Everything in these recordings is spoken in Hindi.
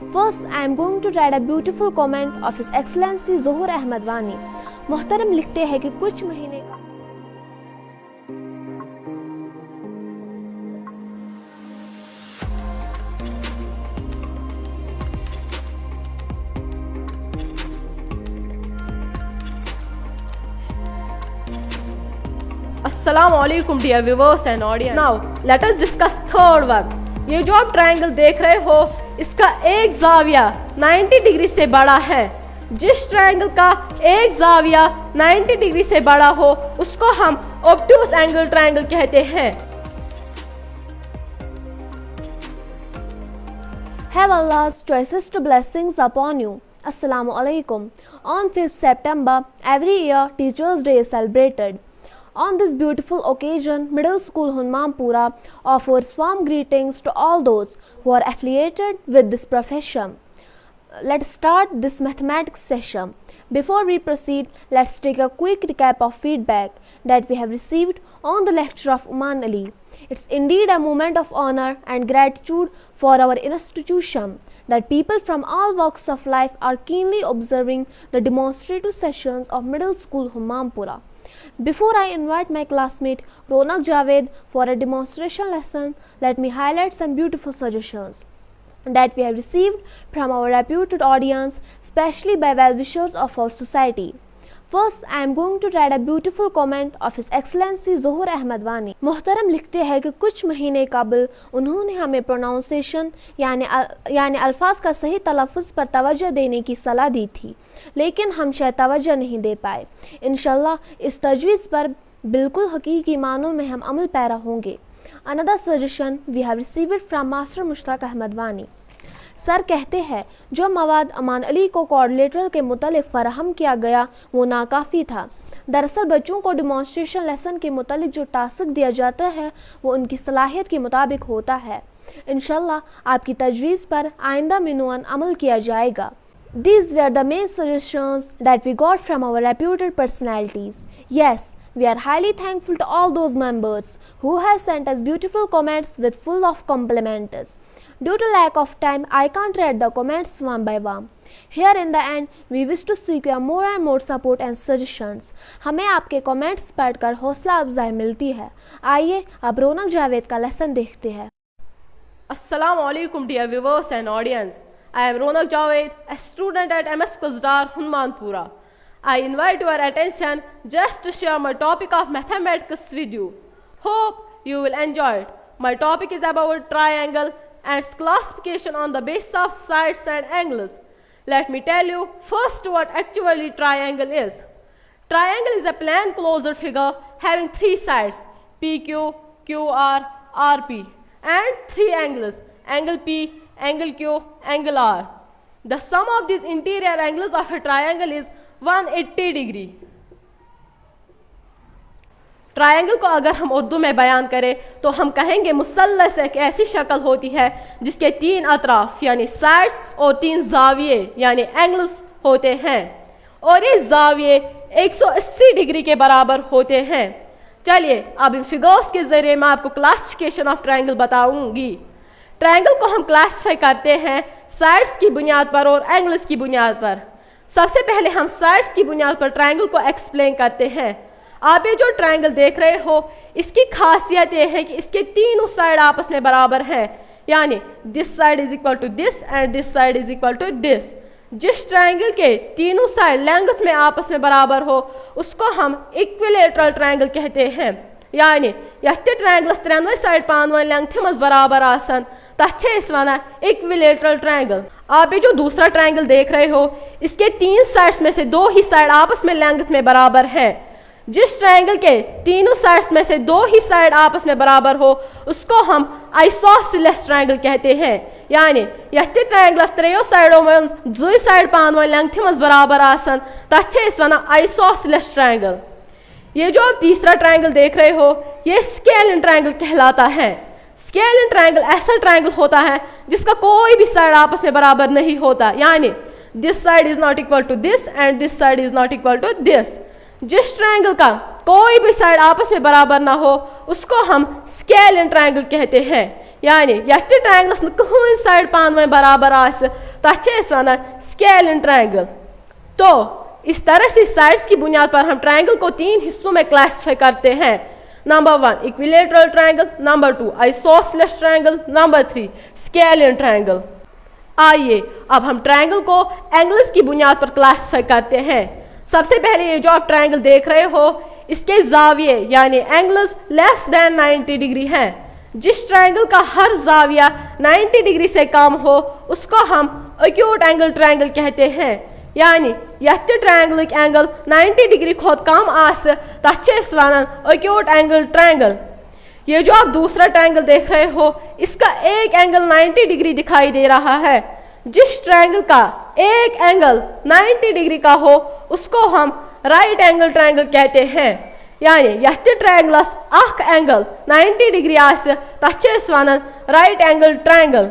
First, I am going to read a beautiful comment of His Excellency Zohar Ahmed Wani. मोहतरम लिखते हैं कि कुछ महीने का Assalamualaikum dear viewers and audience. Now let us discuss third one. ये जो आप ट्रायंगल देख रहे हो इसका एक जाविया 90 डिग्री से बड़ा है। जिस ट्रायंगल का एक जाविया 90 डिग्री से बड़ा हो उसको हम ऑब्ट्यूस एंगल ट्रायंगल कहते हैं। Have Allah's choicest blessings upon you. Assalamu alaikum. On 5th September, every year Teachers' Day is celebrated. On this beautiful occasion, Middle School Hunmanpura offers warm greetings to all those who are affiliated with this profession. Let's start this mathematics session. Before we proceed, let's take a quick recap of feedback that we have received on the lecture of Uman Ali. It's indeed a moment of honor and gratitude for our institution that people from all walks of life are keenly observing the demonstrative sessions of Middle School Hunmanpura. Before I invite my classmate Ronak Javed for a demonstration lesson, let me highlight some beautiful suggestions that we have received from our reputed audience, especially by well-wishers of our society. First, I am going to read a beautiful comment of His Excellency Zohar Ahmed Wani. मोहतरम लिखते हैं कि कुछ महीने कबल उन्होंने हमें प्रोनाउंसिएशन यानी अल्फाज का सही तलफ़्फ़ुज़ पर तवज्जो देने की सलाह दी थी, लेकिन हम शायद तवज्जो नहीं दे पाए। इंशाल्लाह इस तजवीज़ पर बिल्कुल हकीकी मानों में हम अमल पैरा होंगे। Another suggestion we have received from Master Mushtaq Ahmed Wani. Sir कहते हैं जो मवाद अमान अली को कोऑर्डिनेटर के मुतालिक फराहम किया गया वो नाकाफ़ी था। दरअसल बच्चों को डिमॉन्स्ट्रेशन लेसन के मुतालिक जो टास्क दिया जाता है वो उनकी सलाहियत के मुताबिक होता है। इंशाल्लाह आपकी तजवीज़ पर आइंदा मिनुअन अमल किया जाएगा। These were the main suggestions that we got from our reputed personalities. Yes, we are highly thankful to all those members who have sent us beautiful comments with full of compliments. Due to lack of time, I can't read the comments one by one. Here in the end, we wish to seek your more and more support and suggestions. हमें आपके कमेंट्स पढ़कर हौसला अफजाई मिलती है। आइए अब रौनक जावेद का लेसन देखते हैं। Assalamualaikum dear viewers and audience. I am Ronak Javed, a student at MS Qasdar, Hunmanpura. I invite your attention just to share my topic of mathematics with you. Hope you will enjoy it. My topic is about triangle and its classification on the basis of sides and angles. Let me tell you first what actually triangle is. Triangle is a plane closed figure having three sides PQ, QR, RP and three angles angle P, angle Q, angle R. The sum of these interior angles of a triangle is 180 degree. Triangle को अगर हम उर्दू में बयान करें तो हम कहेंगे मुसल्लस एक ऐसी शक्ल होती है जिसके तीन अतराफ यानी साइड्स और तीन जाविये यानी एंगल्स होते हैं और ये जाविये 180 डिग्री के बराबर होते हैं। चलिए अब इन फिगर्स के जरिए मैं आपको क्लासिफिकेशन ऑफ ट्रायंगल बताऊंगी। ट्रायंगल को हम क्लासिफाई करते हैं साइड्स की बुनियाद पर और एंगल्स की बुनियाद पर। सबसे पहले हम साइड्स की बुनियाद पर ट्रायंगल को एक्सप्लेन करते हैं। आप ये जो ट्रायंगल देख रहे हो इसकी खासियत ये है कि इसके तीनों साइड आपस में बराबर हैं, यानी this side is equal to this and this side is equal to this. जिस ट्रायंगल के तीनों साइड लेंथ में आपस में बराबर हो उसको हम इक्विलेटरल ट्रायंगल कहते हैं, यानी यह ट्रायंगलस त्रेनवे साइड पानवे लेंथ मज बराबर आसन तथ वनान इक्विलेटरल ट्रायंगल। आप ये जो दूसरा ट्रायंगल देख रहे हो इसके तीन साइड्स में से दो ही साइड आपस में लेंथ में बराबर है। जिस ट्रायंगल के तीनों साइड्स में से दो ही साइड आपस में बराबर हो उसको हम आइसोसेलेस ट्रायंगल कहते हैं, यानी यह ट्रायंगलस त्रेयो साइडों में जो साइड पानवे लेंथ मज बराबर आसन तथ वनान आइसोसेलेस ट्रायंगल। ये जो आप तीसरा ट्रायंगल देख रहे हो ये स्केलिन ट्रायंगल कहलाता है। स्केलिन ट्रायंगल ऐसा ट्रायंगल होता है जिसका कोई भी साइड आपस में बराबर नहीं होता, यानी this side is not equal to this and this side is not equal to this. जिस ट्रायंगल का कोई भी साइड आपस में बराबर ना हो उसको हम स्केलिन ट्रायंगल कहते हैं, यानी यह ट्रायंगलस कहीं साइड पान में बराबर तथ वन स्केलिन ट्रायंगल। तो इस तरह से साइड्स की बुनियाद पर हम ट्रायंगल को 3 हिस्सों में क्लासिफाई करते हैं। Number 1 equilateral triangle, number 2 isosceles triangle, number 3 scalene triangle. आइए अब हम ट्रायंगल को एंगल्स की बुनियाद पर क्लासिफाई करते हैं। सबसे पहले ये जो आप ट्रायंगल देख रहे हो इसके जाविये यानी एंगल्स लेस देन 90 डिग्री हैं। जिस ट्रायंगल का हर जाविया 90 डिग्री से कम हो उसको हम एक्यूट एंगल ट्रायंगल कहते हैं। यानी यह ट्रायंगल एंगल 90 डिग्री खोद कम आसे तथ वन एक्यूट एंगल ट्रायंगल। ये जो आप दूसरा ट्रायंगल देख रहे हो इसका एक एंगल 90 डिग्री दिखाई दे रहा है। जिस ट्रायंगल का एक एंगल 90 डिग्री का हो उसको हम राइट एंगल ट्रायंगल कहते हैं। यानी यह ट्रायंगलस अख एंगल 90 डिग्री आसे तथ one right angle triangle.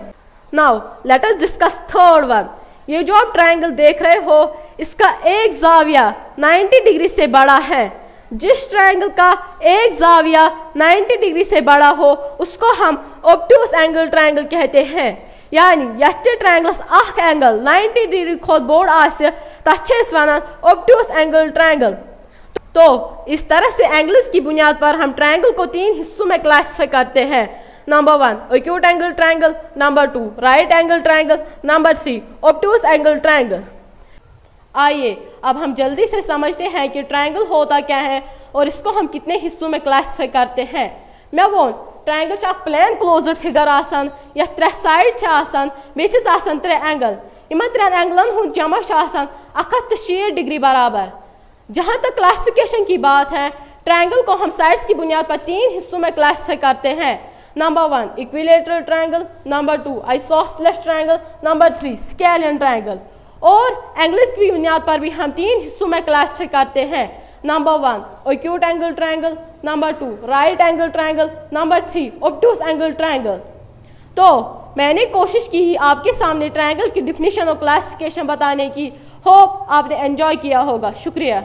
Now let us discuss third one. ये जो आप ट्रायंगल देख रहे हो इसका एक जाविया 90 डिग्री से बड़ा है। जिस ट्रायंगल का एक जाविया 90 डिग्री से बड़ा हो उसको हम ऑब्ट्यूस एंगल ट्रायंगल कहते हैं। यानी यह ट्रायंगलस अख एंगल 90 डिग्री खोद बोर्ड आसे तथ वन ऑब्ट्यूस एंगल ट्रायंगल। तो इस तरह से एंगल्स की बुनियाद पर हम ट्रायंगल को 3 हिस्सों में क्लासिफाई करते हैं। Number 1 acute angle triangle, number 2 right angle triangle, number 3 obtuse angle triangle. आइए अब हम जल्दी से समझते हैं कि ट्रायंगल होता क्या है और इसको हम कितने हिस्सों में क्लासिफाई करते हैं। मैं वो ट्रायंगल प्लेन क्लोज्ड फिगर आसान या 3 साइड आसान बेसिस आसान 3 एंगल इन 3 एंगलन हुन जमा आसान 160 डिग्री बराबर। जहाँ तक क्लासिफिकेशन की बात है ट्रायंगल को हम साइड्स की बुनियाद पर 3 हिस्सों में क्लासिफाई करते हैं। Number 1 equilateral triangle, number 2 isosceles triangle, number 3 scalene triangle. और एंगल्स की बुनियाद पर भी हम 3 हिस्सों में क्लासिफाई करते हैं। Number 1 acute angle triangle, number 2 right angle triangle, number 3 obtuse angle triangle. तो मैंने कोशिश की आपके सामने ट्रायंगल की डिफिनीशन और क्लासिफिकेशन बताने की। होप आपने एंजॉय किया होगा। शुक्रिया।